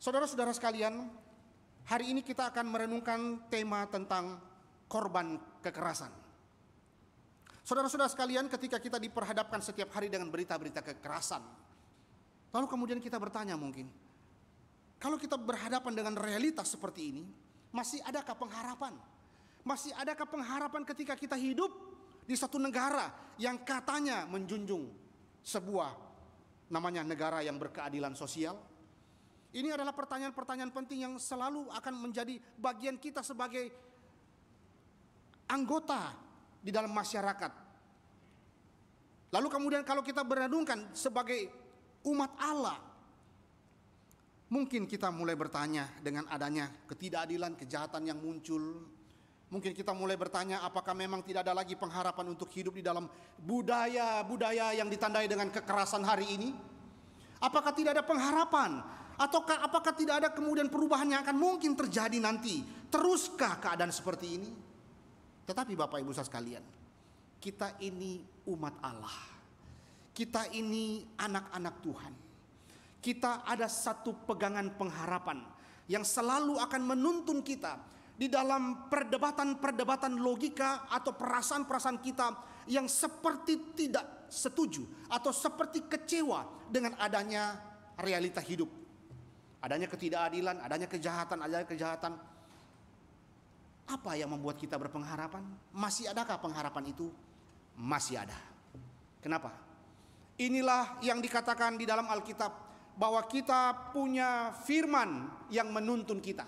Saudara-saudara sekalian, hari ini kita akan merenungkan tema tentang korban kekerasan. Saudara-saudara sekalian, ketika kita diperhadapkan setiap hari dengan berita-berita kekerasan, lalu kemudian kita bertanya mungkin, kalau kita berhadapan dengan realitas seperti ini, masih adakah pengharapan? Masih adakah pengharapan ketika kita hidup di satu negara yang katanya menjunjung sebuah namanya negara yang berkeadilan sosial? Ini adalah pertanyaan-pertanyaan penting yang selalu akan menjadi bagian kita sebagai anggota di dalam masyarakat. Lalu kemudian kalau kita berenungkan sebagai umat Allah, mungkin kita mulai bertanya dengan adanya ketidakadilan, kejahatan yang muncul. Mungkin kita mulai bertanya, apakah memang tidak ada lagi pengharapan untuk hidup di dalam budaya-budaya yang ditandai dengan kekerasan hari ini? Apakah tidak ada pengharapan? Ataukah apakah tidak ada kemudian perubahan yang akan mungkin terjadi nanti? Teruskah keadaan seperti ini? Tetapi Bapak Ibu saudara sekalian, kita ini umat Allah. Kita ini anak-anak Tuhan. Kita ada satu pegangan pengharapan yang selalu akan menuntun kita di dalam perdebatan-perdebatan logika atau perasaan-perasaan kita yang seperti tidak setuju atau seperti kecewa dengan adanya realita hidup. Adanya ketidakadilan, adanya kejahatan. Apa yang membuat kita berpengharapan? Masih adakah pengharapan itu? Masih ada. Kenapa? Inilah yang dikatakan di dalam Alkitab, bahwa kita punya firman yang menuntun kita.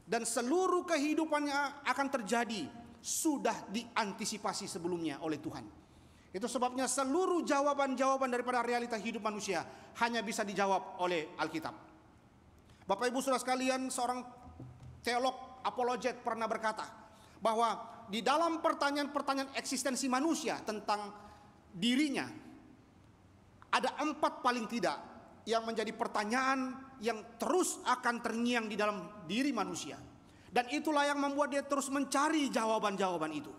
Dan seluruh kehidupannya akan terjadi sudah diantisipasi sebelumnya oleh Tuhan. Itu sebabnya seluruh jawaban-jawaban daripada realita hidup manusia hanya bisa dijawab oleh Alkitab. Bapak Ibu saudara sekalian, seorang teolog apologet pernah berkata bahwa di dalam pertanyaan-pertanyaan eksistensi manusia tentang dirinya, ada 4 paling tidak yang menjadi pertanyaan yang terus akan terngiang di dalam diri manusia. Dan itulah yang membuat dia terus mencari jawaban-jawaban itu.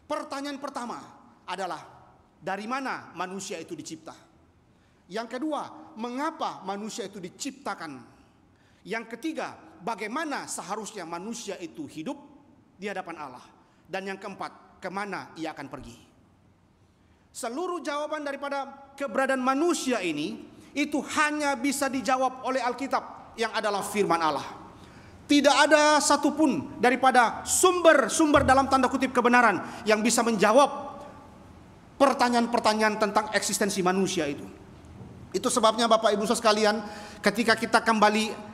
Pertanyaan pertama adalah, dari mana manusia itu dicipta? Yang kedua, mengapa manusia itu diciptakan? Yang ketiga, bagaimana seharusnya manusia itu hidup di hadapan Allah? Dan yang keempat, kemana ia akan pergi? Seluruh jawaban daripada keberadaan manusia ini itu hanya bisa dijawab oleh Alkitab yang adalah firman Allah. Tidak ada satupun daripada sumber-sumber dalam tanda kutip kebenaran yang bisa menjawab pertanyaan-pertanyaan tentang eksistensi manusia itu. Itu sebabnya Bapak Ibu saudara sekalian, ketika kita kembali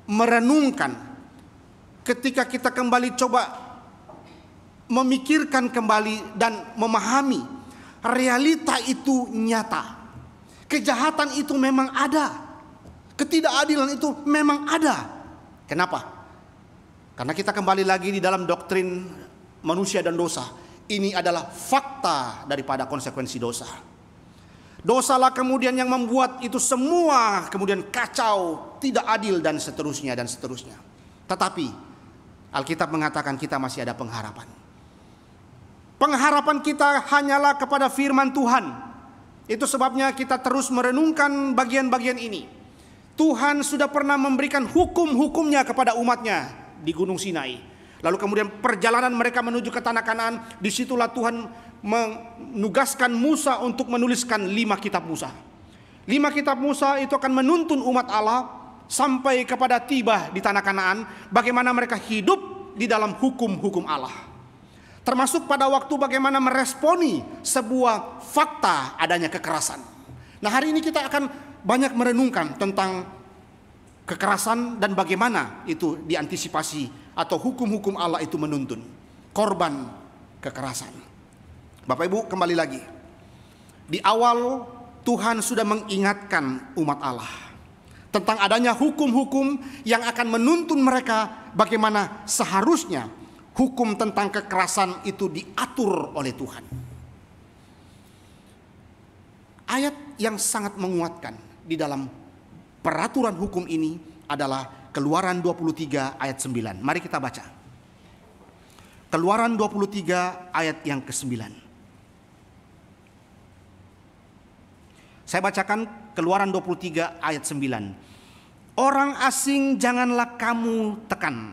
merenungkan, ketika kita kembali coba memikirkan kembali dan memahami, realita itu nyata. Kejahatan itu memang ada. Ketidakadilan itu memang ada. Kenapa? Karena kita kembali lagi di dalam doktrin manusia dan dosa. Ini adalah fakta daripada konsekuensi dosa. Dosalah kemudian yang membuat itu semua kemudian kacau, tidak adil dan seterusnya dan seterusnya. Tetapi Alkitab mengatakan kita masih ada pengharapan. Pengharapan kita hanyalah kepada firman Tuhan. Itu sebabnya kita terus merenungkan bagian-bagian ini. Tuhan sudah pernah memberikan hukum-hukumnya kepada umatnya di Gunung Sinai. Lalu kemudian perjalanan mereka menuju ke tanah Kanaan, disitulah Tuhan menugaskan Musa untuk menuliskan 5 kitab Musa. 5 kitab Musa itu akan menuntun umat Allah sampai kepada tiba di tanah Kanaan, bagaimana mereka hidup di dalam hukum-hukum Allah. Termasuk pada waktu bagaimana meresponi sebuah fakta adanya kekerasan. Nah, hari ini kita akan banyak merenungkan tentang kekerasan dan bagaimana itu diantisipasi atau hukum-hukum Allah itu menuntun korban kekerasan. Bapak Ibu, kembali lagi. Di awal Tuhan sudah mengingatkan umat Allah tentang adanya hukum-hukum yang akan menuntun mereka bagaimana seharusnya hukum tentang kekerasan itu diatur oleh Tuhan. Ayat yang sangat menguatkan di dalam peraturan hukum ini adalah Keluaran 23 ayat 9. Mari kita baca. Keluaran 23 ayat yang ke-9. Saya bacakan Keluaran 23 ayat 9. Orang asing janganlah kamu tekan,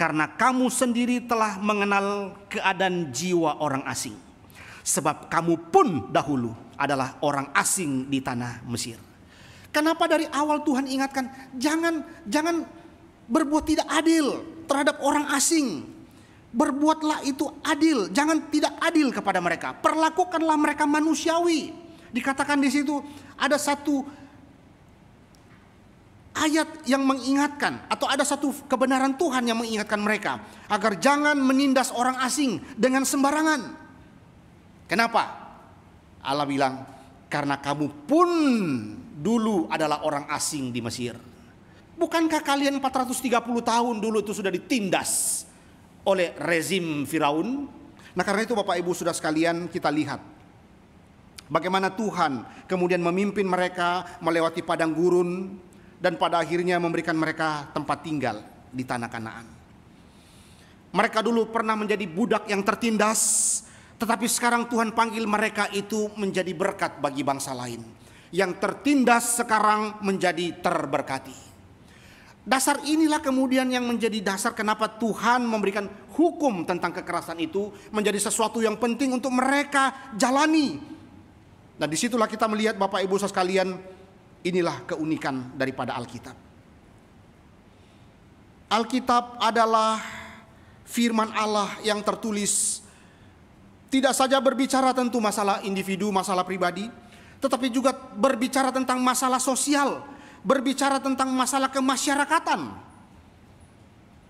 karena kamu sendiri telah mengenal keadaan jiwa orang asing. Sebab kamu pun dahulu adalah orang asing di tanah Mesir. Kenapa dari awal Tuhan ingatkan, jangan berbuat tidak adil terhadap orang asing. Berbuatlah itu adil, jangan tidak adil kepada mereka. Perlakukanlah mereka manusiawi. Dikatakan di situ ada satu ayat yang mengingatkan, atau ada satu kebenaran Tuhan yang mengingatkan mereka agar jangan menindas orang asing dengan sembarangan. Kenapa? Allah bilang, karena kamu pun dulu adalah orang asing di Mesir. Bukankah kalian 430 tahun dulu itu sudah ditindas oleh rezim Firaun? Nah, karena itu Bapak Ibu Saudara sekalian, kita lihat bagaimana Tuhan kemudian memimpin mereka melewati padang gurun, dan pada akhirnya memberikan mereka tempat tinggal di tanah Kanaan. Mereka dulu pernah menjadi budak yang tertindas, tetapi sekarang Tuhan panggil mereka itu menjadi berkat bagi bangsa lain. Yang tertindas sekarang menjadi terberkati. Dasar inilah kemudian yang menjadi dasar kenapa Tuhan memberikan hukum tentang kekerasan itu menjadi sesuatu yang penting untuk mereka jalani. Nah, disitulah kita melihat Bapak Ibu Saudara sekalian, inilah keunikan daripada Alkitab. Alkitab adalah firman Allah yang tertulis tidak saja berbicara tentu masalah individu, masalah pribadi, tetapi juga berbicara tentang masalah sosial, berbicara tentang masalah kemasyarakatan.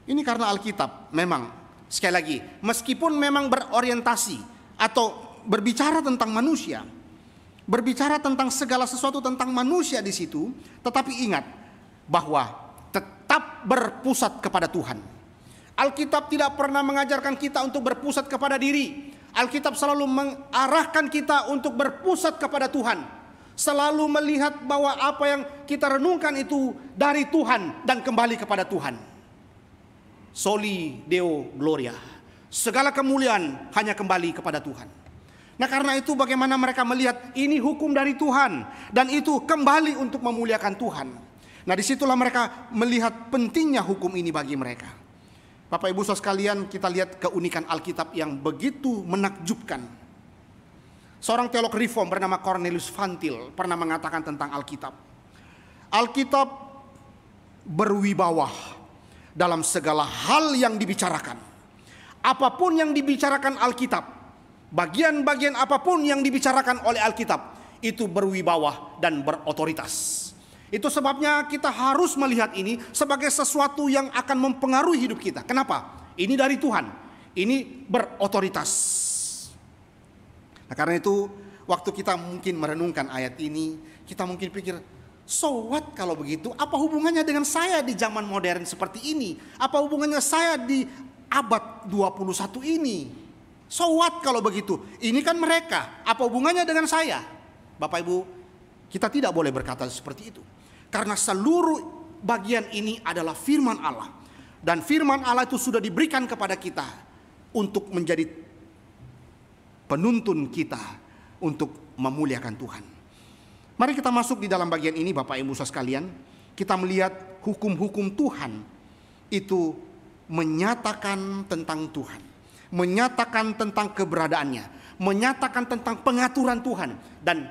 Ini karena Alkitab memang, sekali lagi, meskipun memang berorientasi atau berbicara tentang manusia, berbicara tentang segala sesuatu tentang manusia di situ, tetapi ingat bahwa tetap berpusat kepada Tuhan. Alkitab tidak pernah mengajarkan kita untuk berpusat kepada diri. Alkitab selalu mengarahkan kita untuk berpusat kepada Tuhan. Selalu melihat bahwa apa yang kita renungkan itu dari Tuhan dan kembali kepada Tuhan. Soli Deo Gloria. Segala kemuliaan hanya kembali kepada Tuhan. Nah, karena itu bagaimana mereka melihat ini hukum dari Tuhan dan itu kembali untuk memuliakan Tuhan. Nah, disitulah mereka melihat pentingnya hukum ini bagi mereka. Bapak Ibu Saudara sekalian, kita lihat keunikan Alkitab yang begitu menakjubkan. Seorang teolog reform bernama Cornelius Van Til pernah mengatakan tentang Alkitab. Alkitab berwibawa dalam segala hal yang dibicarakan. Apapun yang dibicarakan Alkitab, bagian-bagian apapun yang dibicarakan oleh Alkitab itu berwibawa dan berotoritas. Itu sebabnya kita harus melihat ini sebagai sesuatu yang akan mempengaruhi hidup kita. Kenapa? Ini dari Tuhan. Ini berotoritas. Nah, karena itu waktu kita mungkin merenungkan ayat ini, kita mungkin pikir, so what kalau begitu? Apa hubungannya dengan saya di zaman modern seperti ini? Apa hubungannya saya di abad 21 ini? So what kalau begitu? Ini kan mereka. Apa hubungannya dengan saya? Bapak Ibu, kita tidak boleh berkata seperti itu. Karena seluruh bagian ini adalah firman Allah. Dan firman Allah itu sudah diberikan kepada kita untuk menjadi penuntun kita untuk memuliakan Tuhan. Mari kita masuk di dalam bagian ini Bapak Ibu Saudara sekalian. Kita melihat hukum-hukum Tuhan itu menyatakan tentang Tuhan. Menyatakan tentang keberadaannya, menyatakan tentang pengaturan Tuhan. Dan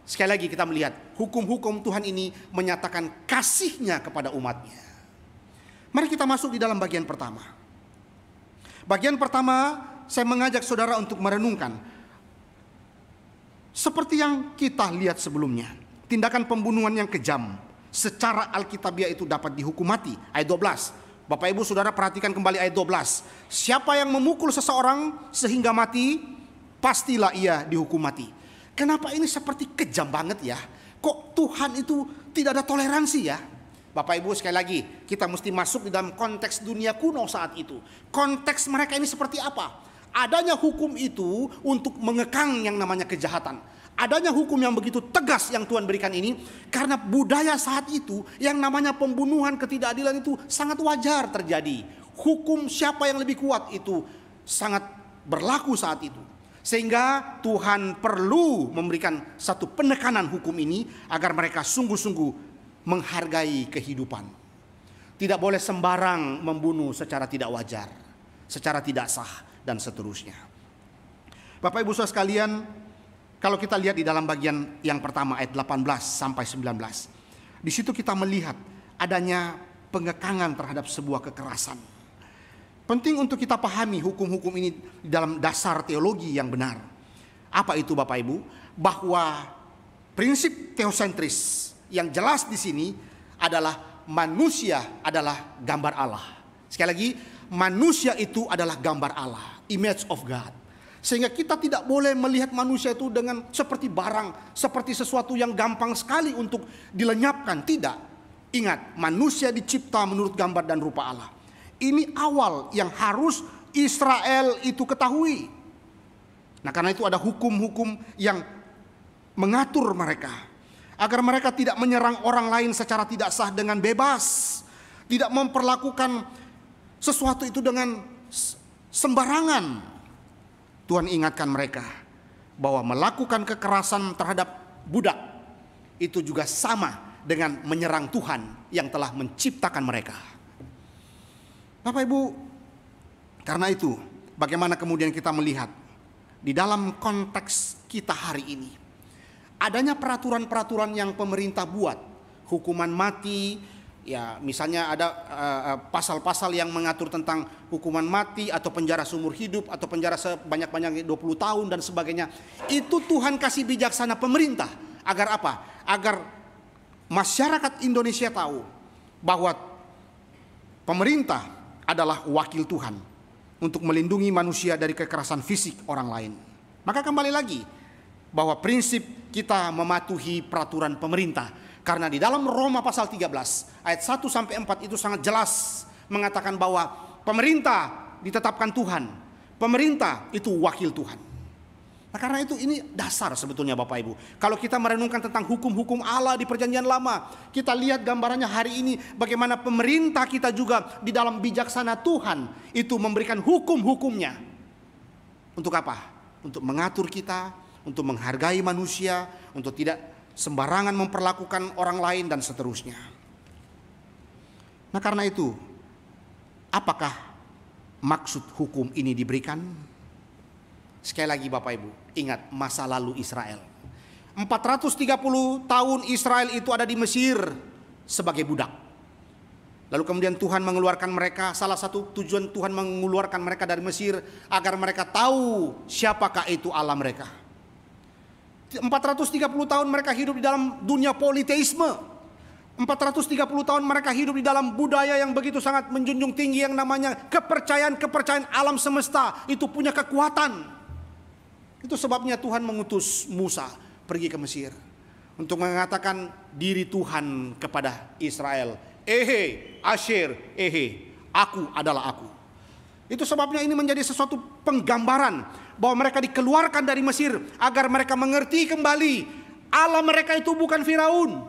sekali lagi kita melihat hukum-hukum Tuhan ini menyatakan kasih-Nya kepada umat-Nya. Mari kita masuk di dalam bagian pertama. Bagian pertama saya mengajak saudara untuk merenungkan seperti yang kita lihat sebelumnya. Tindakan pembunuhan yang kejam secara alkitabiah itu dapat dihukum mati. Ayat 12. Bapak Ibu Saudara perhatikan kembali ayat 12. Siapa yang memukul seseorang sehingga mati, pastilah ia dihukum mati. Kenapa ini seperti kejam banget ya? Kok Tuhan itu tidak ada toleransi ya? Bapak Ibu sekali lagi, kita mesti masuk di dalam konteks dunia kuno saat itu. Konteks mereka ini seperti apa? Adanya hukum itu untuk mengekang yang namanya kejahatan. Adanya hukum yang begitu tegas yang Tuhan berikan ini karena budaya saat itu yang namanya pembunuhan, ketidakadilan itu sangat wajar terjadi. Hukum siapa yang lebih kuat itu sangat berlaku saat itu. Sehingga Tuhan perlu memberikan satu penekanan hukum ini agar mereka sungguh-sungguh menghargai kehidupan. Tidak boleh sembarang membunuh secara tidak wajar, secara tidak sah, dan seterusnya. Bapak Ibu Saudara sekalian, kalau kita lihat di dalam bagian yang pertama ayat 18 sampai 19, di situ kita melihat adanya pengekangan terhadap sebuah kekerasan. Penting untuk kita pahami hukum-hukum ini dalam dasar teologi yang benar. Apa itu Bapak Ibu? Bahwa prinsip teosentris yang jelas di sini adalah manusia adalah gambar Allah. Sekali lagi, manusia itu adalah gambar Allah, image of God. Sehingga kita tidak boleh melihat manusia itu dengan seperti barang, seperti sesuatu yang gampang sekali untuk dilenyapkan. Tidak. Ingat, manusia dicipta menurut gambar dan rupa Allah. Ini awal yang harus Israel itu ketahui. Nah, karena itu ada hukum-hukum yang mengatur mereka, agar mereka tidak menyerang orang lain secara tidak sah dengan bebas, tidak memperlakukan sesuatu itu dengan sembarangan. Tuhan ingatkan mereka bahwa melakukan kekerasan terhadap budak itu juga sama dengan menyerang Tuhan yang telah menciptakan mereka. Bapak Ibu, karena itu bagaimana kemudian kita melihat di dalam konteks kita hari ini, adanya peraturan-peraturan yang pemerintah buat, hukuman mati, ya misalnya ada pasal-pasal yang mengatur tentang hukuman mati atau penjara seumur hidup atau penjara sebanyak-banyaknya 20 tahun dan sebagainya. Itu Tuhan kasih bijaksana pemerintah agar apa? Agar masyarakat Indonesia tahu bahwa pemerintah adalah wakil Tuhan untuk melindungi manusia dari kekerasan fisik orang lain. Maka kembali lagi bahwa prinsip kita mematuhi peraturan pemerintah. Karena di dalam Roma pasal 13 ayat 1 sampai 4 itu sangat jelas mengatakan bahwa pemerintah ditetapkan Tuhan. Pemerintah itu wakil Tuhan. Nah, karena itu ini dasar sebetulnya Bapak Ibu. Kalau kita merenungkan tentang hukum-hukum Allah di perjanjian lama, kita lihat gambarannya hari ini bagaimana pemerintah kita juga di dalam bijaksana Tuhan itu memberikan hukum-hukumnya. Untuk apa? Untuk mengatur kita, untuk menghargai manusia, untuk tidak sembarangan memperlakukan orang lain dan seterusnya. Nah, karena itu, apakah maksud hukum ini diberikan? Sekali lagi Bapak Ibu, ingat masa lalu Israel. 430 tahun Israel itu ada di Mesir sebagai budak. Lalu kemudian Tuhan mengeluarkan mereka, salah satu tujuan Tuhan mengeluarkan mereka dari Mesir agar mereka tahu siapakah itu Allah mereka. 430 tahun mereka hidup di dalam dunia politeisme. 430 tahun mereka hidup di dalam budaya yang begitu sangat menjunjung tinggi yang namanya kepercayaan alam semesta itu punya kekuatan. Itu sebabnya Tuhan mengutus Musa pergi ke Mesir untuk mengatakan diri Tuhan kepada Israel. Ehe, Asyir, ehe, aku adalah aku. Itu sebabnya ini menjadi sesuatu penggambaran bahwa mereka dikeluarkan dari Mesir agar mereka mengerti kembali Allah mereka itu bukan Firaun.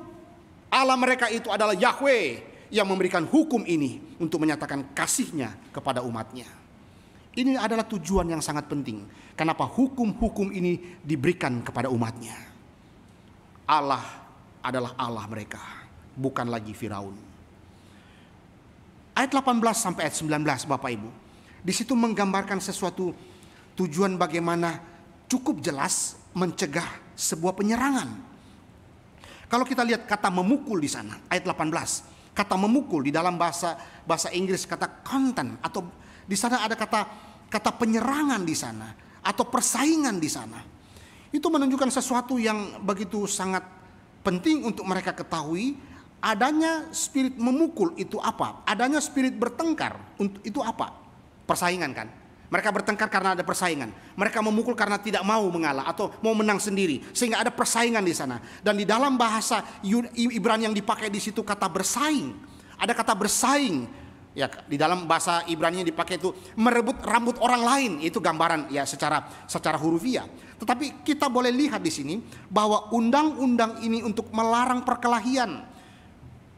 Allah mereka itu adalah Yahweh yang memberikan hukum ini untuk menyatakan kasihnya kepada umatnya. Ini adalah tujuan yang sangat penting. Kenapa hukum-hukum ini diberikan kepada umatnya? Allah adalah Allah mereka, bukan lagi Firaun. Ayat 18 sampai ayat 19 Bapak Ibu, di situ menggambarkan sesuatu tujuan bagaimana cukup jelas mencegah sebuah penyerangan. Kalau kita lihat kata memukul di sana, ayat 18, kata memukul di dalam bahasa Inggris kata content, atau di sana ada kata penyerangan di sana atau persaingan di sana. Itu menunjukkan sesuatu yang begitu sangat penting untuk mereka ketahui. Adanya spirit memukul itu apa? Adanya spirit bertengkar itu apa? Persaingan kan? Mereka bertengkar karena ada persaingan. Mereka memukul karena tidak mau mengalah atau mau menang sendiri, sehingga ada persaingan di sana. Dan di dalam bahasa Ibrani yang dipakai di situ kata bersaing. Ada kata bersaing. Ya, di dalam bahasa Ibrani yang dipakai itu merebut rambut orang lain. Itu gambaran ya secara hurufiah. Tetapi kita boleh lihat di sini bahwa undang-undang ini untuk melarang perkelahian.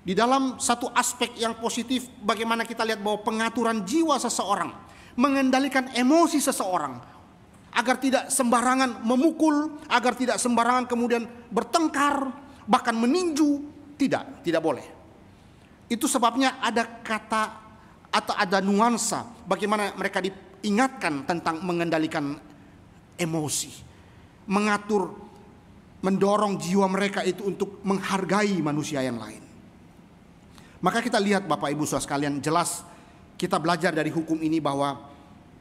Di dalam satu aspek yang positif, bagaimana kita lihat bahwa pengaturan jiwa seseorang, mengendalikan emosi seseorang, agar tidak sembarangan memukul, agar tidak sembarangan kemudian bertengkar, bahkan meninju, Tidak boleh. Itu sebabnya ada kata atau ada nuansa bagaimana mereka diingatkan tentang mengendalikan emosi, mengatur, mendorong jiwa mereka itu untuk menghargai manusia yang lain. Maka kita lihat Bapak Ibu Saudara sekalian, jelas kita belajar dari hukum ini bahwa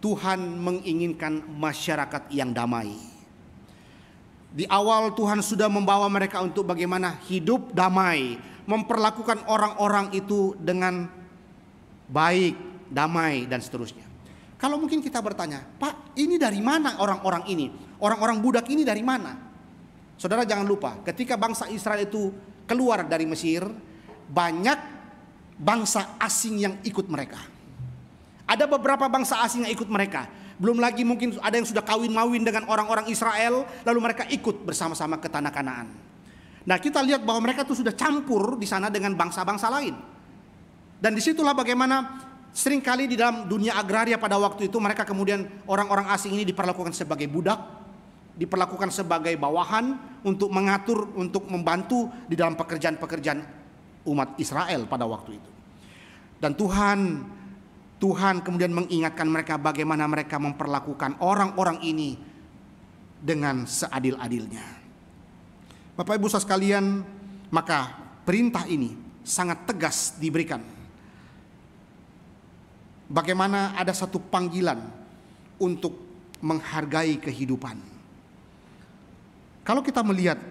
Tuhan menginginkan masyarakat yang damai. Di awal Tuhan sudah membawa mereka untuk bagaimana hidup damai, memperlakukan orang-orang itu dengan baik, damai dan seterusnya. Kalau mungkin kita bertanya, Pak, ini dari mana orang-orang ini? Orang-orang budak ini dari mana? Saudara jangan lupa, ketika bangsa Israel itu keluar dari Mesir, banyak bangsa asing yang ikut mereka. Ada beberapa bangsa asing yang ikut mereka. Belum lagi mungkin ada yang sudah kawin-mawin dengan orang-orang Israel, lalu mereka ikut bersama-sama ke tanah Kanaan. Nah, kita lihat bahwa mereka itu sudah campur di sana dengan bangsa-bangsa lain. Dan disitulah bagaimana seringkali di dalam dunia agraria pada waktu itu mereka kemudian orang-orang asing ini diperlakukan sebagai budak, diperlakukan sebagai bawahan untuk mengatur, untuk membantu di dalam pekerjaan-pekerjaan umat Israel pada waktu itu. Dan Tuhan kemudian mengingatkan mereka bagaimana mereka memperlakukan orang-orang ini dengan seadil-adilnya. Bapak Ibu Saudara sekalian, maka perintah ini sangat tegas diberikan. Bagaimana ada satu panggilan untuk menghargai kehidupan. Kalau kita melihat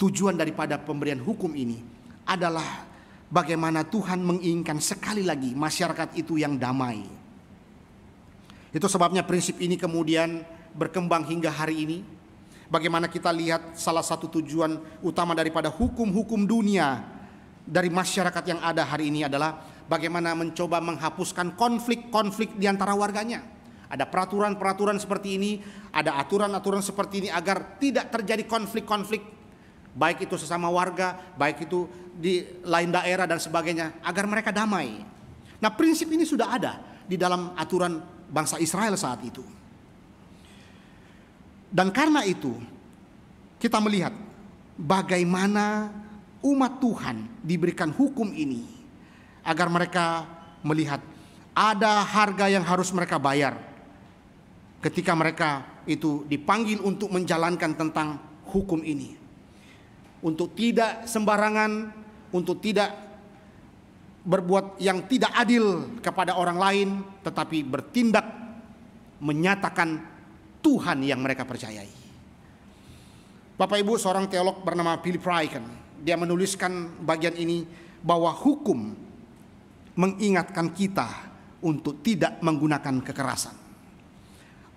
tujuan daripada pemberian hukum ini adalah bagaimana Tuhan menginginkan sekali lagi masyarakat itu yang damai. Itu sebabnya prinsip ini kemudian berkembang hingga hari ini. Bagaimana kita lihat salah satu tujuan utama daripada hukum-hukum dunia dari masyarakat yang ada hari ini adalah bagaimana mencoba menghapuskan konflik-konflik di antara warganya. Ada peraturan-peraturan seperti ini, ada aturan-aturan seperti ini agar tidak terjadi konflik-konflik, baik itu sesama warga, baik itu di lain daerah dan sebagainya, agar mereka damai. Nah, prinsip ini sudah ada di dalam aturan bangsa Israel saat itu. Dan karena itu kita melihat bagaimana umat Tuhan diberikan hukum ini agar mereka melihat ada harga yang harus mereka bayar ketika mereka itu dipanggil untuk menjalankan tentang hukum ini. Untuk tidak sembarangan, untuk tidak berbuat yang tidak adil kepada orang lain, tetapi bertindak menyatakan Tuhan yang mereka percayai. Bapak Ibu, seorang teolog bernama Philip Ryken, dia menuliskan bagian ini bahwa hukum mengingatkan kita untuk tidak menggunakan kekerasan.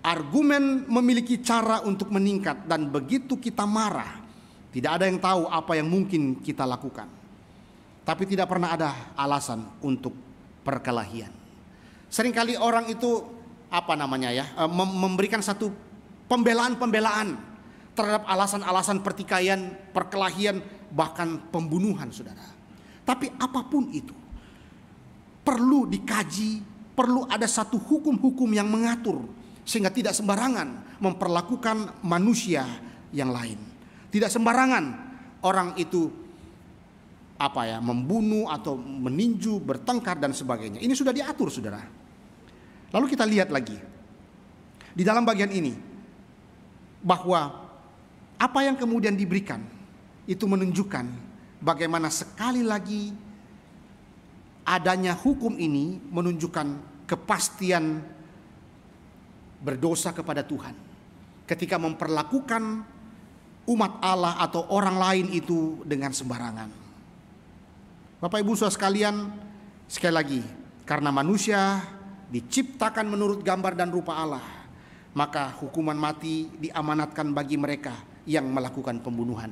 Argumen memiliki cara untuk meningkat, dan begitu kita marah, tidak ada yang tahu apa yang mungkin kita lakukan. Tapi tidak pernah ada alasan untuk perkelahian. Seringkali orang itu memberikan satu pembelaan-pembelaan terhadap alasan-alasan pertikaian, perkelahian, bahkan pembunuhan, saudara. Tapi apapun itu perlu dikaji, perlu ada satu hukum-hukum yang mengatur sehingga tidak sembarangan memperlakukan manusia yang lain. Tidak sembarangan orang itu membunuh atau meninju, bertengkar dan sebagainya. Ini sudah diatur, saudara. Lalu kita lihat lagi di dalam bagian ini bahwa apa yang kemudian diberikan itu menunjukkan bagaimana sekali lagi adanya hukum ini menunjukkan kepastian berdosa kepada Tuhan ketika memperlakukan umat Allah atau orang lain itu dengan sembarangan. Bapak Ibu Saudara sekalian, sekali lagi, karena manusia diciptakan menurut gambar dan rupa Allah, maka hukuman mati diamanatkan bagi mereka yang melakukan pembunuhan.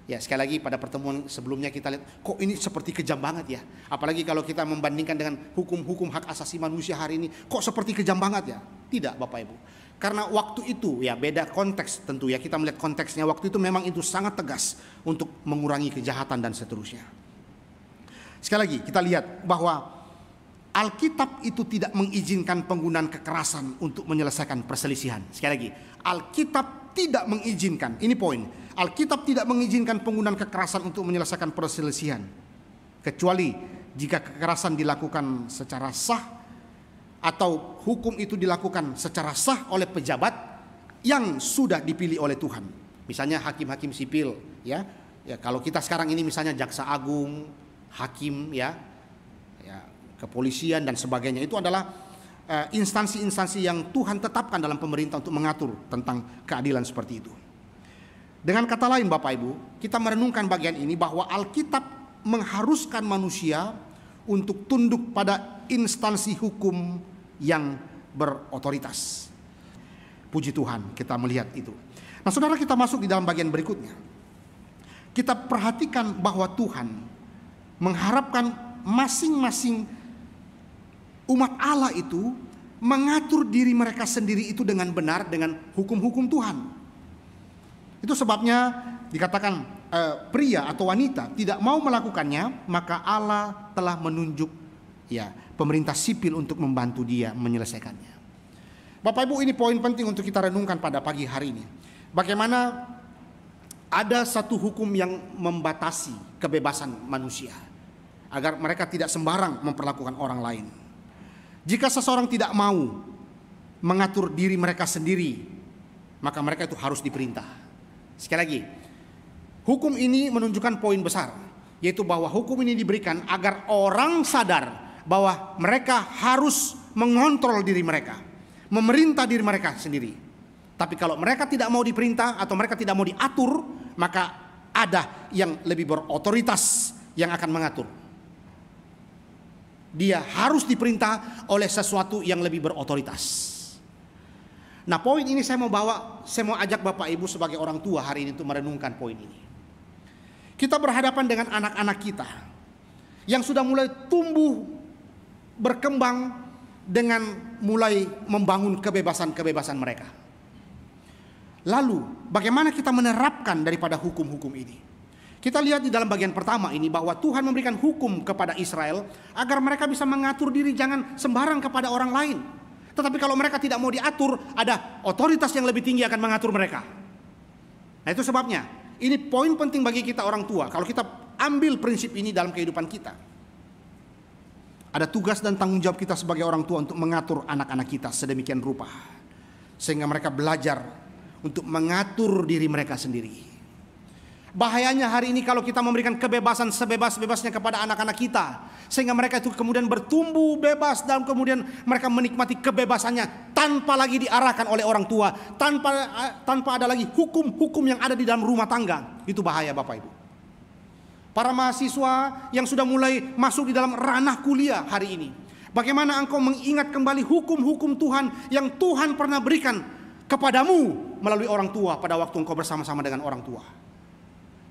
Ya, sekali lagi pada pertemuan sebelumnya kita lihat, kok ini seperti kejam banget ya. Apalagi kalau kita membandingkan dengan hukum-hukum hak asasi manusia hari ini, kok seperti kejam banget ya. Tidak, Bapak Ibu. Karena waktu itu ya beda konteks tentu ya, kita melihat konteksnya. Waktu itu memang itu sangat tegas untuk mengurangi kejahatan dan seterusnya. Sekali lagi kita lihat bahwa Alkitab itu tidak mengizinkan penggunaan kekerasan untuk menyelesaikan perselisihan. Sekali lagi, Alkitab tidak mengizinkan, ini poin. Alkitab tidak mengizinkan penggunaan kekerasan untuk menyelesaikan perselisihan, kecuali jika kekerasan dilakukan secara sah atau hukum itu dilakukan secara sah oleh pejabat yang sudah dipilih oleh Tuhan. Misalnya hakim-hakim sipil, ya kalau kita sekarang ini misalnya jaksa agung, hakim, ya kepolisian dan sebagainya, itu adalah instansi-instansi yang Tuhan tetapkan dalam pemerintah untuk mengatur tentang keadilan seperti itu. Dengan kata lain Bapak Ibu, kita merenungkan bagian ini bahwa Alkitab mengharuskan manusia untuk tunduk pada instansi hukum yang berotoritas. Puji Tuhan, kita melihat itu. Nah, saudara, kita masuk di dalam bagian berikutnya. Kita perhatikan bahwa Tuhan mengharapkan masing-masing umat Allah itu mengatur diri mereka sendiri itu dengan benar dengan hukum-hukum Tuhan. Itu sebabnya dikatakan pria atau wanita tidak mau melakukannya, maka Allah telah menunjuk pemerintah sipil untuk membantu dia menyelesaikannya. Bapak Ibu, ini poin penting untuk kita renungkan pada pagi hari ini. Bagaimana ada satu hukum yang membatasi kebebasan manusia agar mereka tidak sembarang memperlakukan orang lain. Jika seseorang tidak mau mengatur diri mereka sendiri, maka mereka itu harus diperintah. Sekali lagi, hukum ini menunjukkan poin besar, yaitu bahwa hukum ini diberikan agar orang sadar bahwa mereka harus mengontrol diri mereka, memerintah diri mereka sendiri. Tapi kalau mereka tidak mau diperintah atau mereka tidak mau diatur, maka ada yang lebih berotoritas yang akan mengatur. Dia harus diperintah oleh sesuatu yang lebih berotoritas. Nah, poin ini saya mau ajak Bapak Ibu sebagai orang tua hari ini untuk merenungkan poin ini. Kita berhadapan dengan anak-anak kita yang sudah mulai tumbuh, berkembang dengan mulai membangun kebebasan-kebebasan mereka. Lalu, bagaimana kita menerapkan daripada hukum-hukum ini? Kita lihat di dalam bagian pertama ini bahwa Tuhan memberikan hukum kepada Israel agar mereka bisa mengatur diri, jangan sembarang kepada orang lain. Tetapi kalau mereka tidak mau diatur, ada otoritas yang lebih tinggi akan mengatur mereka. Nah, itu sebabnya ini poin penting bagi kita orang tua. Kalau kita ambil prinsip ini dalam kehidupan kita, ada tugas dan tanggung jawab kita sebagai orang tua untuk mengatur anak-anak kita sedemikian rupa, sehingga mereka belajar untuk mengatur diri mereka sendiri. Bahayanya hari ini kalau kita memberikan kebebasan sebebas-bebasnya kepada anak-anak kita, sehingga mereka itu kemudian bertumbuh bebas dan kemudian mereka menikmati kebebasannya tanpa lagi diarahkan oleh orang tua, tanpa ada lagi hukum-hukum yang ada di dalam rumah tangga. Itu bahaya Bapak Ibu. Para mahasiswa yang sudah mulai masuk di dalam ranah kuliah hari ini, bagaimana engkau mengingat kembali hukum-hukum Tuhan yang Tuhan pernah berikan kepadamu melalui orang tua pada waktu engkau bersama-sama dengan orang tua.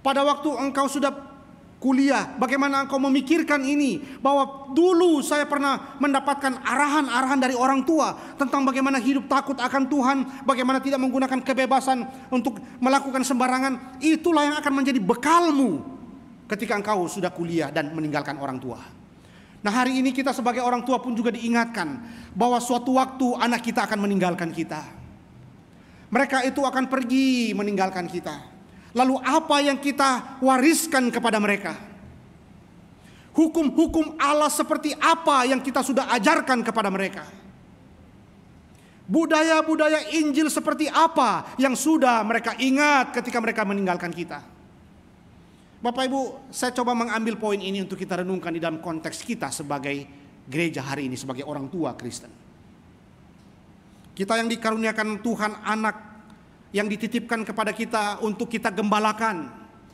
Pada waktu engkau sudah kuliah, bagaimana engkau memikirkan ini, bahwa dulu saya pernah mendapatkan arahan-arahan dari orang tua tentang bagaimana hidup takut akan Tuhan, bagaimana tidak menggunakan kebebasan untuk melakukan sembarangan. Itulah yang akan menjadi bekalmu ketika engkau sudah kuliah dan meninggalkan orang tua. Nah, hari ini kita sebagai orang tua pun juga diingatkan bahwa suatu waktu anak kita akan meninggalkan kita. Mereka itu akan pergi meninggalkan kita. Lalu apa yang kita wariskan kepada mereka? Hukum-hukum Allah seperti apa yang kita sudah ajarkan kepada mereka? Budaya-budaya Injil seperti apa yang sudah mereka ingat ketika mereka meninggalkan kita? Bapak Ibu, saya coba mengambil poin ini untuk kita renungkan di dalam konteks kita sebagai gereja hari ini, sebagai orang tua Kristen. Kita yang dikaruniakan Tuhan anak yang dititipkan kepada kita untuk kita gembalakan.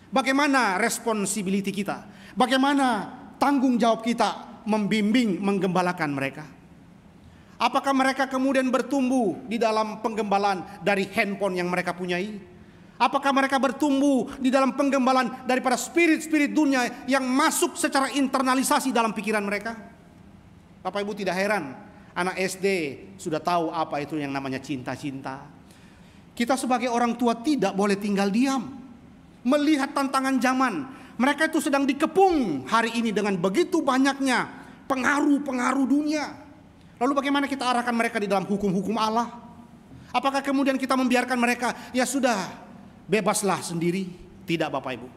Bagaimana responsibility kita? Bagaimana tanggung jawab kita membimbing, menggembalakan mereka? Apakah mereka kemudian bertumbuh di dalam penggembalaan dari handphone yang mereka punyai? Apakah mereka bertumbuh di dalam penggembalaan daripada spirit-spirit dunia yang masuk secara internalisasi dalam pikiran mereka? Bapak Ibu, tidak heran anak SD sudah tahu apa itu yang namanya cinta-cinta. Kita sebagai orang tua tidak boleh tinggal diam melihat tantangan zaman. Mereka itu sedang dikepung hari ini dengan begitu banyaknya pengaruh-pengaruh dunia. Lalu bagaimana kita arahkan mereka di dalam hukum-hukum Allah? Apakah kemudian kita membiarkan mereka, ya sudah, bebaslah sendiri. Tidak Bapak Ibu.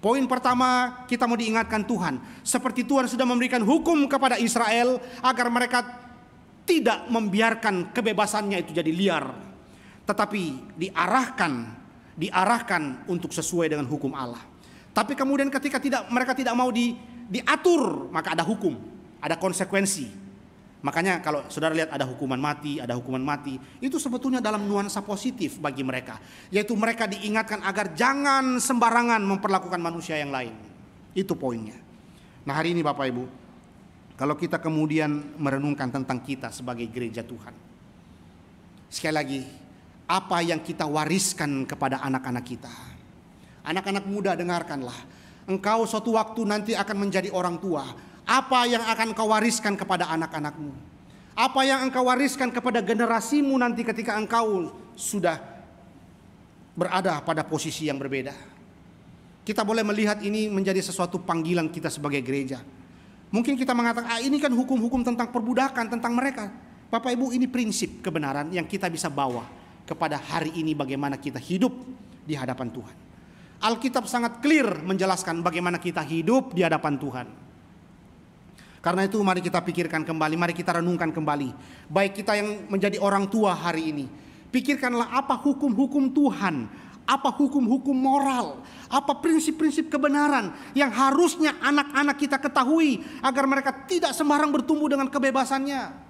Poin pertama, kita mau diingatkan Tuhan. Seperti Tuhan sudah memberikan hukum kepada Israel agar mereka tidak membiarkan kebebasannya itu jadi liar. Tetapi diarahkan untuk sesuai dengan hukum Allah. Tapi kemudian ketika mereka tidak mau diatur, maka ada hukum, ada konsekuensi. Makanya kalau saudara lihat ada hukuman mati, itu sebetulnya dalam nuansa positif bagi mereka. Yaitu mereka diingatkan agar jangan sembarangan memperlakukan manusia yang lain. Itu poinnya. Nah hari ini Bapak Ibu, kalau kita kemudian merenungkan tentang kita sebagai gereja Tuhan. Sekali lagi, apa yang kita wariskan kepada anak-anak kita. Anak-anak muda dengarkanlah. Engkau suatu waktu nanti akan menjadi orang tua. Apa yang akan kau wariskan kepada anak-anakmu? Apa yang engkau wariskan kepada generasimu nanti ketika engkau sudah berada pada posisi yang berbeda? Kita boleh melihat ini menjadi sesuatu panggilan kita sebagai gereja. Mungkin kita mengatakan, ini kan hukum-hukum tentang perbudakan, tentang mereka. Bapak Ibu, ini prinsip kebenaran yang kita bisa bawa kepada hari ini bagaimana kita hidup di hadapan Tuhan. Alkitab sangat clear menjelaskan bagaimana kita hidup di hadapan Tuhan. Karena itu mari kita pikirkan kembali, mari kita renungkan kembali. Baik kita yang menjadi orang tua hari ini, pikirkanlah apa hukum-hukum Tuhan, apa hukum-hukum moral, apa prinsip-prinsip kebenaran yang harusnya anak-anak kita ketahui agar mereka tidak sembarang bertumbuh dengan kebebasannya.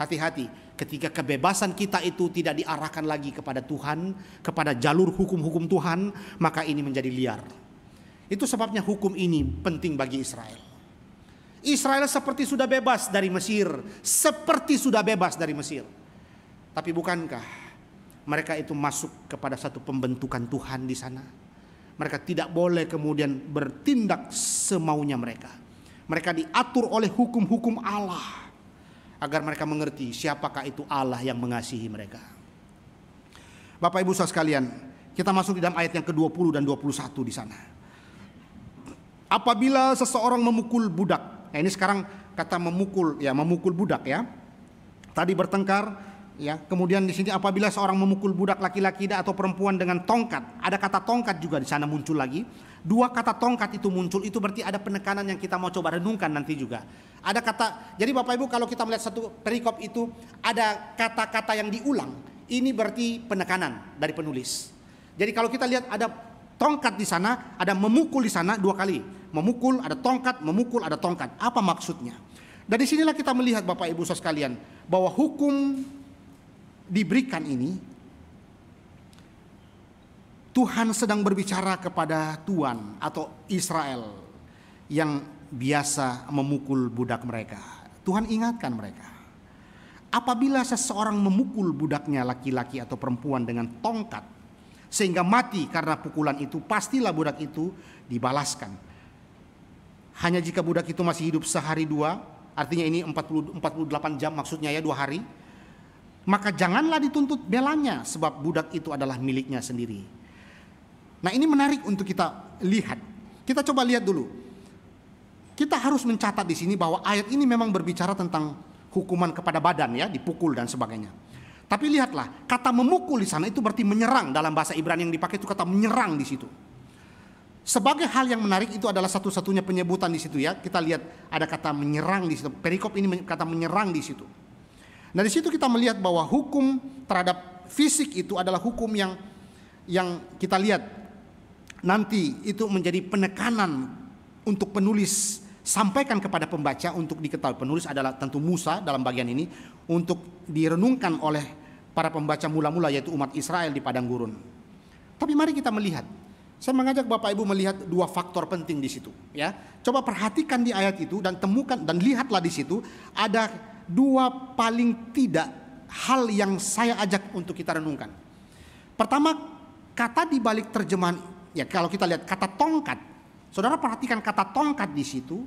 Hati-hati ketika kebebasan kita itu tidak diarahkan lagi kepada Tuhan, kepada jalur hukum-hukum Tuhan, maka ini menjadi liar. Itu sebabnya hukum ini penting bagi Israel. Israel seperti sudah bebas dari Mesir, Tapi bukankah mereka itu masuk kepada satu pembentukan Tuhan di sana? Mereka tidak boleh kemudian bertindak semaunya mereka. Mereka diatur oleh hukum-hukum Allah agar mereka mengerti siapakah itu Allah yang mengasihi mereka. Bapak Ibu saudara sekalian, kita masuk di dalam ayat yang ke-20 dan 21 di sana. Apabila seseorang memukul budak. Nah ini sekarang kata memukul budak ya. Tadi bertengkar ya. Kemudian di sini apabila seorang memukul budak laki-laki atau perempuan dengan tongkat. Ada kata tongkat juga di sana muncul lagi. Dua kata tongkat itu muncul, itu berarti ada penekanan yang kita mau coba renungkan nanti juga. Ada kata, jadi Bapak Ibu kalau kita melihat satu perikop itu ada kata-kata yang diulang. Ini berarti penekanan dari penulis. Jadi kalau kita lihat ada tongkat di sana, ada memukul di sana 2 kali. Memukul, ada tongkat, memukul, ada tongkat. Apa maksudnya? Dari sinilah kita melihat Bapak Ibu saudara sekalian, bahwa hukum diberikan ini, Tuhan sedang berbicara kepada Tuhan atau Israel yang biasa memukul budak mereka. Tuhan ingatkan mereka. Apabila seseorang memukul budaknya laki-laki atau perempuan dengan tongkat, sehingga mati karena pukulan itu, pastilah budak itu dibalaskan. Hanya jika budak itu masih hidup sehari 2, artinya ini 48 jam maksudnya ya 2 hari, maka janganlah dituntut belanya sebab budak itu adalah miliknya sendiri. Nah ini menarik untuk kita lihat. Kita coba lihat dulu. Kita harus mencatat di sini bahwa ayat ini memang berbicara tentang hukuman kepada badan ya, dipukul dan sebagainya. Tapi lihatlah, kata memukul di sana itu berarti menyerang. Dalam bahasa Ibrani yang dipakai itu kata menyerang di situ. Sebagai hal yang menarik itu adalah satu-satunya penyebutan di situ ya. Kita lihat ada kata menyerang di situ. Perikop ini kata menyerang di situ. Nah di situ kita melihat bahwa hukum terhadap fisik itu adalah hukum yang kita lihat nanti itu menjadi penekanan untuk penulis sampaikan kepada pembaca untuk diketahui. Penulis adalah tentu Musa dalam bagian ini untuk direnungkan oleh para pembaca mula-mula yaitu umat Israel di padang gurun. Tapi mari kita melihat. Saya mengajak Bapak Ibu melihat 2 faktor penting di situ ya. Coba perhatikan di ayat itu dan temukan dan lihatlah di situ ada 2 paling tidak hal yang saya ajak untuk kita renungkan. Pertama, kata di balik terjemahan ya kalau kita lihat kata tongkat. Saudara perhatikan kata tongkat di situ.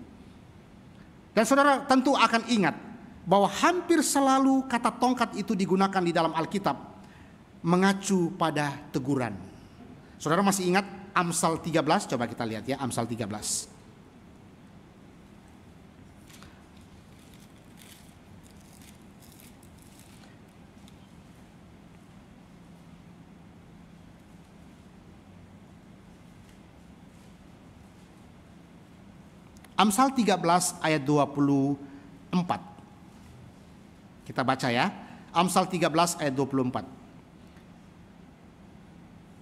Dan saudara tentu akan ingat bahwa hampir selalu kata tongkat itu digunakan di dalam Alkitab mengacu pada teguran. Saudara masih ingat Amsal 13? Coba kita lihat ya Amsal 13. Amsal 13 ayat 24. Kita baca ya. Amsal 13 ayat 24.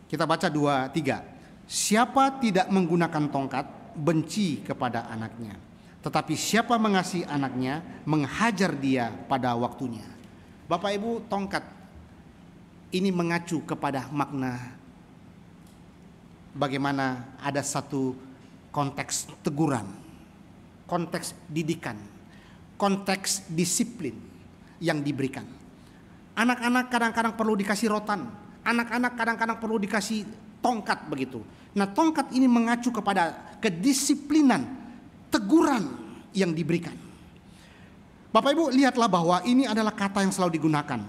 Kita baca 2-3. Siapa tidak menggunakan tongkat benci kepada anaknya, tetapi siapa mengasihi anaknya menghajar dia pada waktunya. Bapak Ibu, tongkat ini mengacu kepada makna bagaimana ada satu konteks teguran, konteks didikan, konteks disiplin yang diberikan. Anak-anak kadang-kadang perlu dikasih rotan, anak-anak kadang-kadang perlu dikasih tongkat begitu. Nah, tongkat ini mengacu kepada kedisiplinan, teguran yang diberikan. Bapak Ibu, lihatlah bahwa ini adalah kata yang selalu digunakan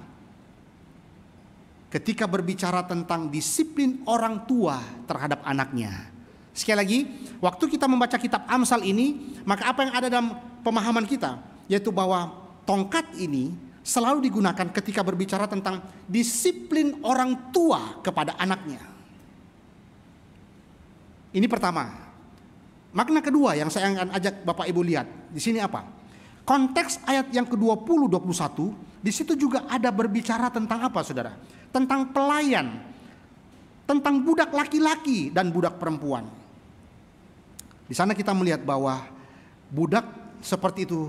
ketika berbicara tentang disiplin orang tua terhadap anaknya. Sekali lagi, waktu kita membaca kitab Amsal ini, maka apa yang ada dalam pemahaman kita, yaitu bahwa tongkat ini selalu digunakan ketika berbicara tentang disiplin orang tua kepada anaknya. Ini pertama. Makna kedua yang saya akan ajak Bapak Ibu lihat di sini apa? Konteks ayat yang ke-20, 21, di situ juga ada berbicara tentang apa, Saudara? Tentang pelayan, tentang budak laki-laki dan budak perempuan. Di sana kita melihat bahwa budak seperti itu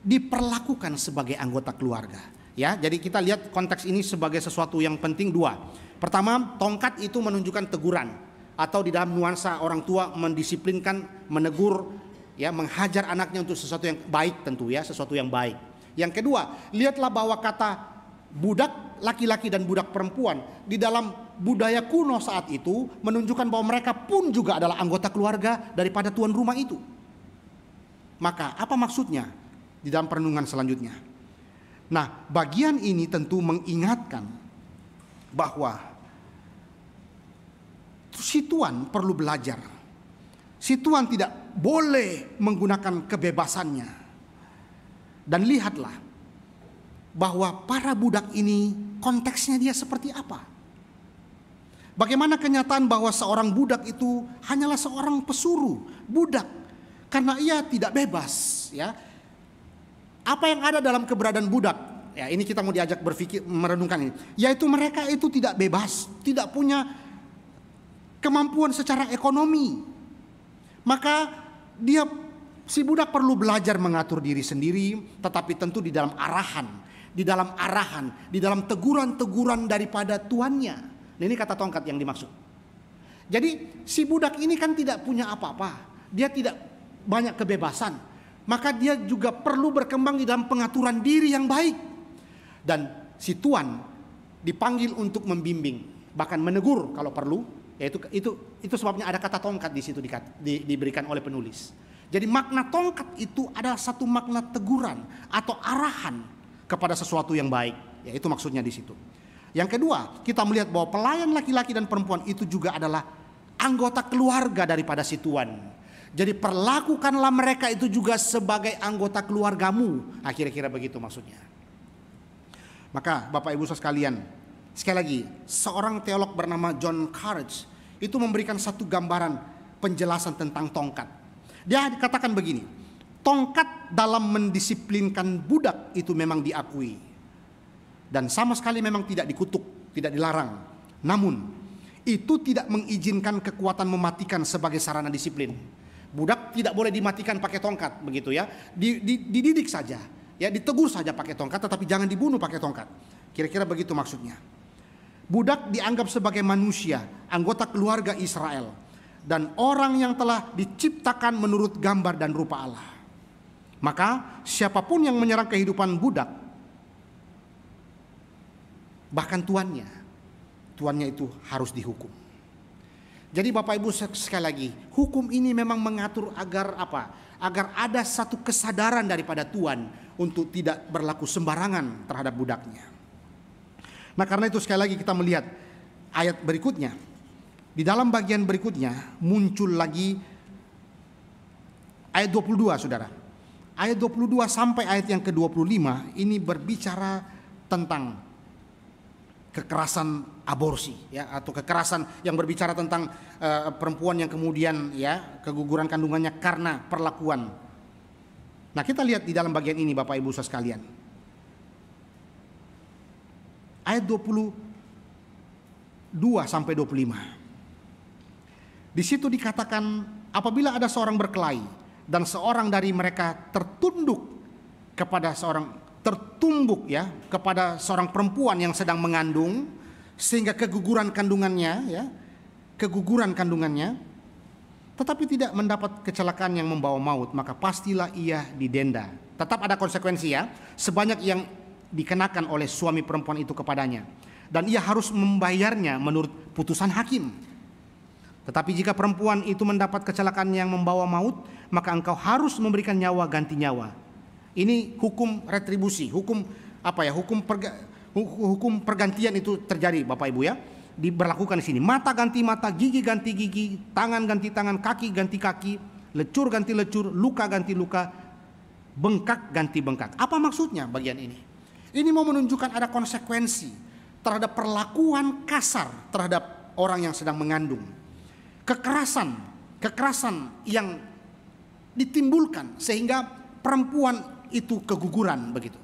diperlakukan sebagai anggota keluarga. Ya, jadi kita lihat konteks ini sebagai sesuatu yang penting dua. Pertama, tongkat itu menunjukkan teguran, atau di dalam nuansa orang tua mendisiplinkan, menegur, ya, menghajar anaknya untuk sesuatu yang baik tentu ya, sesuatu yang baik. Yang kedua, lihatlah bahwa kata budak laki-laki dan budak perempuan di dalam budaya kuno saat itu menunjukkan bahwa mereka pun juga adalah anggota keluarga daripada tuan rumah itu. Maka apa maksudnya di dalam perenungan selanjutnya? Nah, bagian ini tentu mengingatkan bahwa si tuan perlu belajar. Si tuan tidak boleh menggunakan kebebasannya. Dan lihatlah bahwa para budak ini konteksnya dia seperti apa. Bagaimana kenyataan bahwa seorang budak itu hanyalah seorang pesuruh, budak, karena ia tidak bebas, ya. Apa yang ada dalam keberadaan budak? Ya, ini kita mau diajak berpikir, merenungkan ini. Yaitu mereka itu tidak bebas, tidak punya kemampuan secara ekonomi. Maka si budak perlu belajar mengatur diri sendiri, tetapi tentu di dalam arahan, di dalam teguran-teguran daripada tuannya. Nah, ini kata tongkat yang dimaksud. Jadi si budak ini kan tidak punya apa-apa, dia tidak banyak kebebasan, maka dia juga perlu berkembang di dalam pengaturan diri yang baik. Dan si tuan dipanggil untuk membimbing, bahkan menegur kalau perlu. Ya, itu sebabnya ada kata tongkat di situ diberikan oleh penulis. Jadi makna tongkat itu adalah satu makna teguran atau arahan kepada sesuatu yang baik. Ya, itu maksudnya di situ. Yang kedua, kita melihat bahwa pelayan laki-laki dan perempuan itu juga adalah anggota keluarga daripada si tuan. Jadi perlakukanlah mereka itu juga sebagai anggota keluargamu. Nah, kira-kira begitu maksudnya. Maka Bapak Ibu sekalian, sekali lagi, seorang teolog bernama John Courage itu memberikan satu gambaran penjelasan tentang tongkat. Dia katakan begini, tongkat dalam mendisiplinkan budak itu memang diakui. Dan sama sekali memang tidak dikutuk, tidak dilarang. Namun, itu tidak mengizinkan kekuatan mematikan sebagai sarana disiplin. Budak tidak boleh dimatikan pakai tongkat, begitu ya. Dididik saja, ya, ditegur saja pakai tongkat, tetapi jangan dibunuh pakai tongkat. Kira-kira begitu maksudnya. Budak dianggap sebagai manusia, anggota keluarga Israel, dan orang yang telah diciptakan menurut gambar dan rupa Allah. Maka siapapun yang menyerang kehidupan budak, bahkan tuannya itu harus dihukum. Jadi Bapak Ibu sekali lagi, hukum ini memang mengatur agar apa? Agar ada satu kesadaran daripada tuan untuk tidak berlaku sembarangan terhadap budaknya. Nah, karena itu sekali lagi kita melihat ayat berikutnya. Di dalam bagian berikutnya muncul lagi ayat 22, Saudara. Ayat 22 sampai ayat yang ke-25 ini berbicara tentang kekerasan aborsi ya, atau kekerasan yang berbicara tentang perempuan yang kemudian ya keguguran kandungannya karena perlakuan. Nah, kita lihat di dalam bagian ini Bapak Ibu Saudara sekalian. Ayat 22 sampai 25. Di situ dikatakan, apabila ada seorang berkelahi dan seorang dari mereka tertumbuk kepada seorang perempuan yang sedang mengandung, sehingga keguguran kandungannya, tetapi tidak mendapat kecelakaan yang membawa maut, maka pastilah ia didenda. Tetap ada konsekuensi ya, sebanyak yang dikenakan oleh suami perempuan itu kepadanya, dan ia harus membayarnya menurut putusan hakim. Tetapi jika perempuan itu mendapat kecelakaan yang membawa maut, maka engkau harus memberikan nyawa ganti nyawa. Ini hukum retribusi, hukum pergantian itu terjadi Bapak Ibu ya. Diberlakukan di sini. Mata ganti mata, gigi ganti gigi, tangan ganti tangan, kaki ganti kaki, lecur ganti lecur, luka ganti luka, bengkak ganti bengkak. Apa maksudnya bagian ini? Ini mau menunjukkan ada konsekuensi terhadap perlakuan kasar terhadap orang yang sedang mengandung. Kekerasan yang ditimbulkan sehingga perempuan itu keguguran begitu.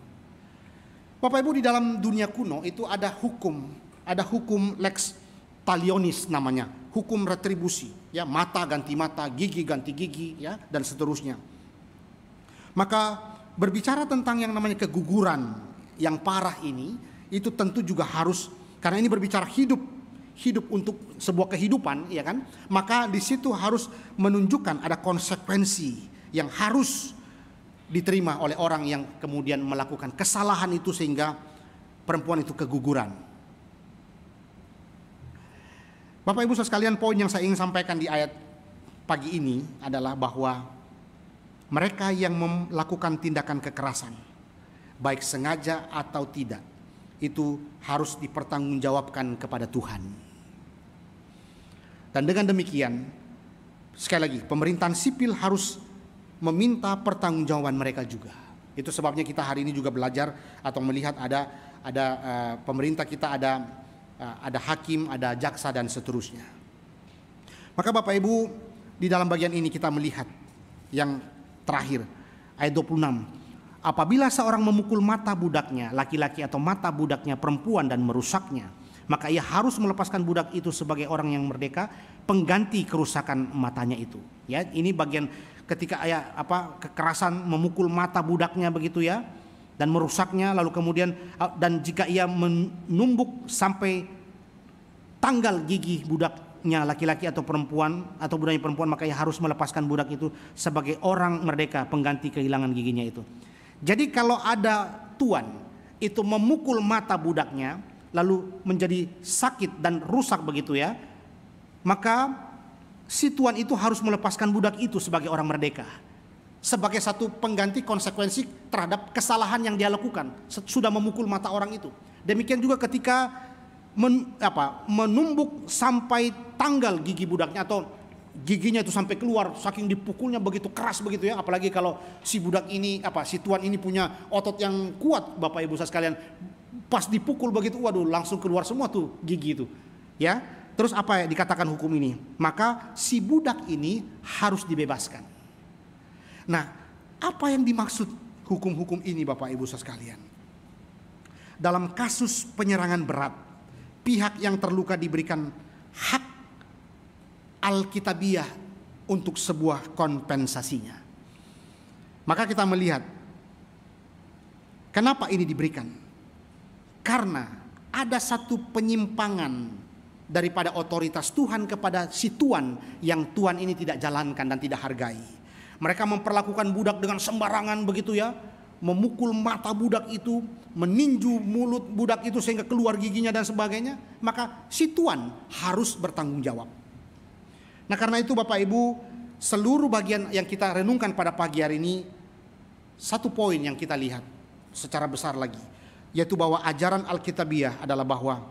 Bapak Ibu, di dalam dunia kuno itu ada hukum lex talionis namanya, hukum retribusi ya, mata ganti mata, gigi ganti gigi ya, dan seterusnya. Maka berbicara tentang yang namanya keguguran yang parah ini, itu tentu juga harus, karena ini berbicara hidup untuk sebuah kehidupan ya kan, maka di situ harus menunjukkan ada konsekuensi yang harus diterima oleh orang yang kemudian melakukan kesalahan itu sehingga perempuan itu keguguran. Bapak Ibu Saudara sekalian, poin yang saya ingin sampaikan di ayat pagi ini adalah bahwa mereka yang melakukan tindakan kekerasan, baik sengaja atau tidak, itu harus dipertanggungjawabkan kepada Tuhan. Dan dengan demikian, sekali lagi, pemerintahan sipil harus meminta pertanggungjawaban mereka juga. Itu sebabnya kita hari ini juga belajar atau melihat ada pemerintah kita, ada hakim, ada jaksa dan seterusnya. Maka Bapak Ibu, di dalam bagian ini kita melihat yang terakhir, ayat 26. Apabila seorang memukul mata budaknya laki-laki atau mata budaknya perempuan dan merusaknya, maka ia harus melepaskan budak itu sebagai orang yang merdeka, pengganti kerusakan matanya itu. Ya, ini bagian ketika kekerasan memukul mata budaknya begitu ya, dan merusaknya, lalu kemudian dan jika ia menumbuk sampai tanggal gigi budaknya laki-laki atau perempuan atau budaknya perempuan, maka ia harus melepaskan budak itu sebagai orang merdeka, pengganti kehilangan giginya itu. Jadi kalau ada tuan itu memukul mata budaknya lalu menjadi sakit dan rusak begitu ya, maka si tuan itu harus melepaskan budak itu sebagai orang merdeka, sebagai satu pengganti konsekuensi terhadap kesalahan yang dia lakukan, sudah memukul mata orang itu. Demikian juga ketika menumbuk sampai tanggal gigi budaknya atau giginya itu sampai keluar saking dipukulnya begitu keras begitu ya, apalagi kalau si budak ini si tuan ini punya otot yang kuat Bapak Ibu sekalian, pas dipukul begitu waduh langsung keluar semua tuh gigi itu ya. Terus apa ya dikatakan hukum ini? Maka si budak ini harus dibebaskan. Nah, apa yang dimaksud hukum-hukum ini Bapak Ibu sekalian? Dalam kasus penyerangan berat, pihak yang terluka diberikan hak alkitabiah untuk sebuah kompensasinya. Maka kita melihat kenapa ini diberikan? Karena ada satu penyimpangan daripada otoritas Tuhan kepada si tuan yang tuan ini tidak jalankan dan tidak hargai. Mereka memperlakukan budak dengan sembarangan begitu ya, memukul mata budak itu, meninju mulut budak itu sehingga keluar giginya dan sebagainya. Maka si tuan harus bertanggung jawab. Nah karena itu Bapak Ibu, seluruh bagian yang kita renungkan pada pagi hari ini, satu poin yang kita lihat secara besar lagi, yaitu bahwa ajaran Alkitabiah adalah bahwa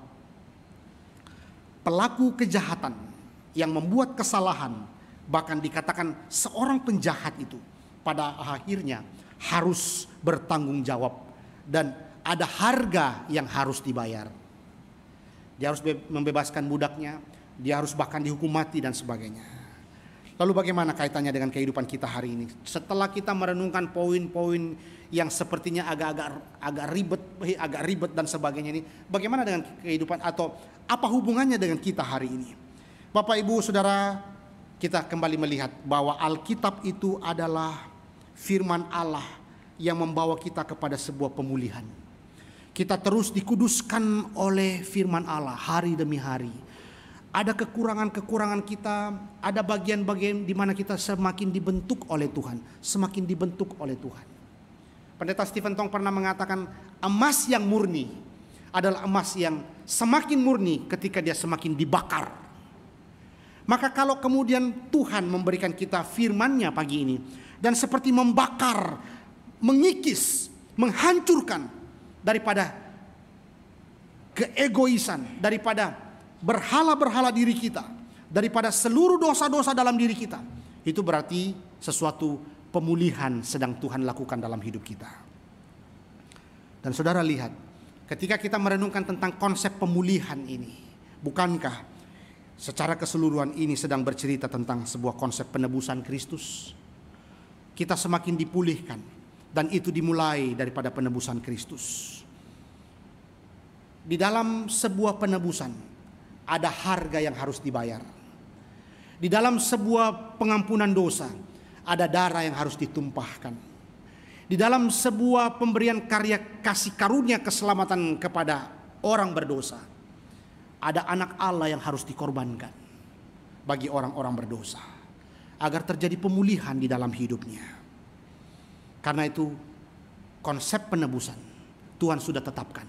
pelaku kejahatan yang membuat kesalahan, bahkan dikatakan seorang penjahat itu pada akhirnya harus bertanggung jawab dan ada harga yang harus dibayar. dia harus membebaskan budaknya, dia harus bahkan dihukum mati dan sebagainya. Lalu bagaimana kaitannya dengan kehidupan kita hari ini? Setelah kita merenungkan poin-poin yang sepertinya agak ribet dan sebagainya ini, bagaimana dengan kehidupan atau apa hubungannya dengan kita hari ini? Bapak Ibu Saudara, kita kembali melihat bahwa Alkitab itu adalah firman Allah yang membawa kita kepada sebuah pemulihan. Kita terus dikuduskan oleh firman Allah hari demi hari. Ada kekurangan-kekurangan kita, ada bagian-bagian di mana kita semakin dibentuk oleh Tuhan, semakin dibentuk oleh Tuhan. Pendeta Stephen Tong pernah mengatakan, emas yang murni adalah emas yang semakin murni ketika dia semakin dibakar. Maka kalau kemudian Tuhan memberikan kita firman-Nya pagi ini, dan seperti membakar, mengikis, menghancurkan daripada keegoisan, daripada berhala-berhala diri kita, daripada seluruh dosa-dosa dalam diri kita, itu berarti sesuatu pemulihan sedang Tuhan lakukan dalam hidup kita. Dan saudara lihat, ketika kita merenungkan tentang konsep pemulihan ini, bukankah secara keseluruhan ini sedang bercerita tentang sebuah konsep penebusan Kristus? Kita semakin dipulihkan, dan itu dimulai daripada penebusan Kristus. Di dalam sebuah penebusan ada harga yang harus dibayar. Di dalam sebuah pengampunan dosa ada darah yang harus ditumpahkan. Di dalam sebuah pemberian karya kasih karunia keselamatan kepada orang berdosa, ada anak Allah yang harus dikorbankan bagi orang-orang berdosa agar terjadi pemulihan di dalam hidupnya. Karena itu konsep penebusan Tuhan sudah tetapkan.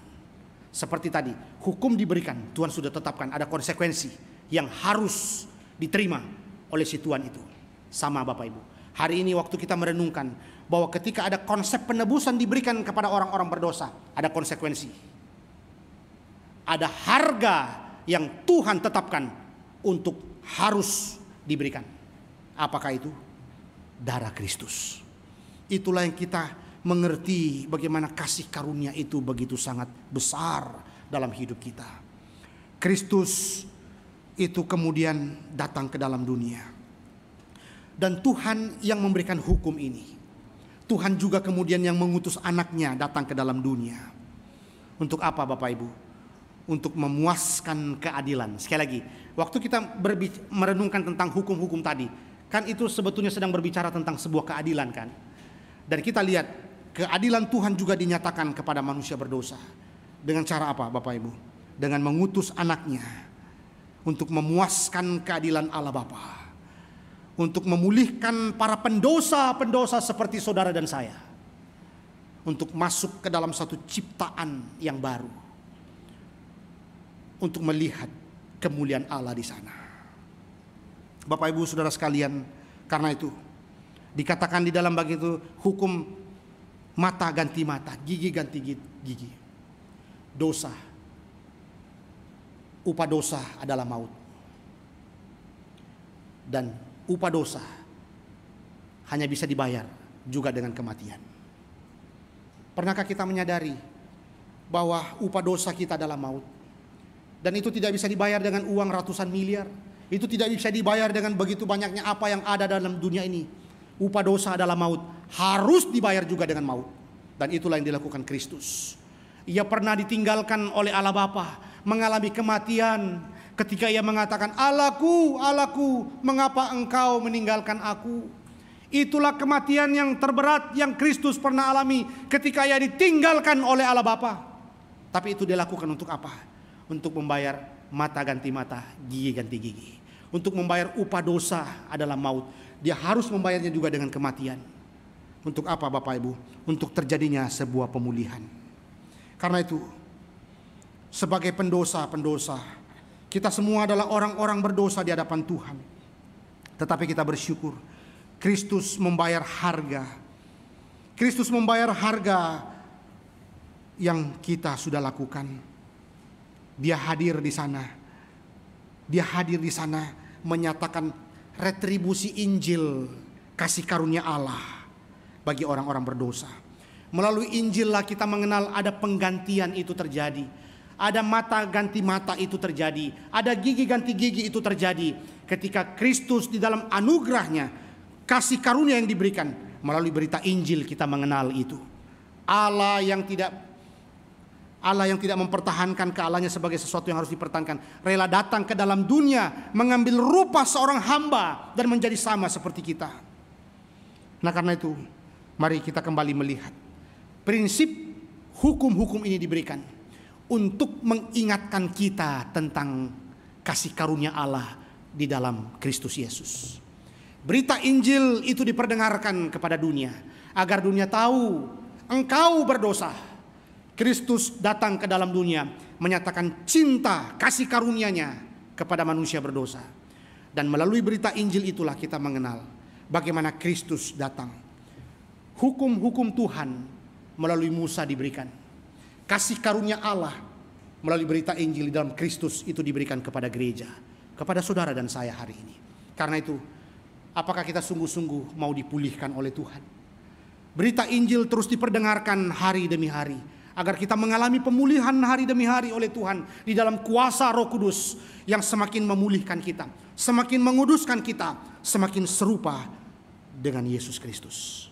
Seperti tadi, hukum diberikan, Tuhan sudah tetapkan ada konsekuensi yang harus diterima oleh si Tuhan itu. Sama Bapak Ibu, hari ini waktu kita merenungkan bahwa ketika ada konsep penebusan diberikan kepada orang-orang berdosa, ada konsekuensi. Ada harga yang Tuhan tetapkan untuk harus diberikan. Apakah itu? Darah Kristus. Itulah yang kita mengerti bagaimana kasih karunia itu begitu sangat besar dalam hidup kita. Kristus itu kemudian datang ke dalam dunia. Dan Tuhan yang memberikan hukum ini. Tuhan juga kemudian yang mengutus anaknya datang ke dalam dunia. Untuk apa Bapak Ibu? Untuk memuaskan keadilan. Sekali lagi, waktu kita merenungkan tentang hukum-hukum tadi, kan itu sebetulnya sedang berbicara tentang sebuah keadilan kan. Dan kita lihat keadilan Tuhan juga dinyatakan kepada manusia berdosa. Dengan cara apa Bapak Ibu? Dengan mengutus anaknya untuk memuaskan keadilan Allah Bapa, untuk memulihkan para pendosa-pendosa seperti saudara dan saya, untuk masuk ke dalam satu ciptaan yang baru, untuk melihat kemuliaan Allah di sana. Bapak Ibu Saudara sekalian, karena itu dikatakan di dalam bagian itu hukum mata ganti mata, gigi ganti gigi. Dosa, upah dosa adalah maut. Dan upah dosa hanya bisa dibayar juga dengan kematian. Pernahkah kita menyadari bahwa upah dosa kita adalah maut? Dan itu tidak bisa dibayar dengan uang ratusan miliar. Itu tidak bisa dibayar dengan begitu banyaknya apa yang ada dalam dunia ini. Upah dosa adalah maut, harus dibayar juga dengan maut. Dan itulah yang dilakukan Kristus. Ia pernah ditinggalkan oleh Allah Bapa, mengalami kematian ketika ia mengatakan, Allahku, Allahku, mengapa engkau meninggalkan aku? Itulah kematian yang terberat yang Kristus pernah alami ketika ia ditinggalkan oleh Allah Bapa. Tapi itu dilakukan untuk apa? Untuk membayar mata ganti mata, gigi ganti gigi. Untuk membayar upah dosa adalah maut. Dia harus membayarnya juga dengan kematian. Untuk apa Bapak Ibu? Untuk terjadinya sebuah pemulihan. Karena itu, sebagai pendosa-pendosa, kita semua adalah orang-orang berdosa di hadapan Tuhan. Tetapi kita bersyukur, Kristus membayar harga. Kristus membayar harga yang kita sudah lakukan. Dia hadir di sana. Dia hadir di sana menyatakan retribusi Injil kasih karunia Allah bagi orang-orang berdosa. Melalui Injil lah kita mengenal ada penggantian itu terjadi. ada mata ganti mata itu terjadi, ada gigi ganti gigi itu terjadi ketika Kristus di dalam anugerahnya, kasih karunia yang diberikan melalui berita Injil kita mengenal itu. Allah yang tidak mempertahankan kealahannya sebagai sesuatu yang harus dipertahankan, rela datang ke dalam dunia, mengambil rupa seorang hamba dan menjadi sama seperti kita. Nah, karena itu mari kita kembali melihat prinsip hukum-hukum ini diberikan untuk mengingatkan kita tentang kasih karunia Allah di dalam Kristus Yesus. Berita Injil itu diperdengarkan kepada dunia agar dunia tahu engkau berdosa. Kristus datang ke dalam dunia menyatakan cinta kasih karunia-Nya kepada manusia berdosa. Dan melalui berita Injil itulah kita mengenal bagaimana Kristus datang. Hukum-hukum Tuhan melalui Musa diberikan. Kasih karunia Allah melalui berita Injil di dalam Kristus itu diberikan kepada gereja, kepada saudara dan saya hari ini. Karena itu, apakah kita sungguh-sungguh mau dipulihkan oleh Tuhan? Berita Injil terus diperdengarkan hari demi hari, agar kita mengalami pemulihan hari demi hari oleh Tuhan di dalam kuasa Roh Kudus yang semakin memulihkan kita, semakin menguduskan kita, semakin serupa dengan Yesus Kristus.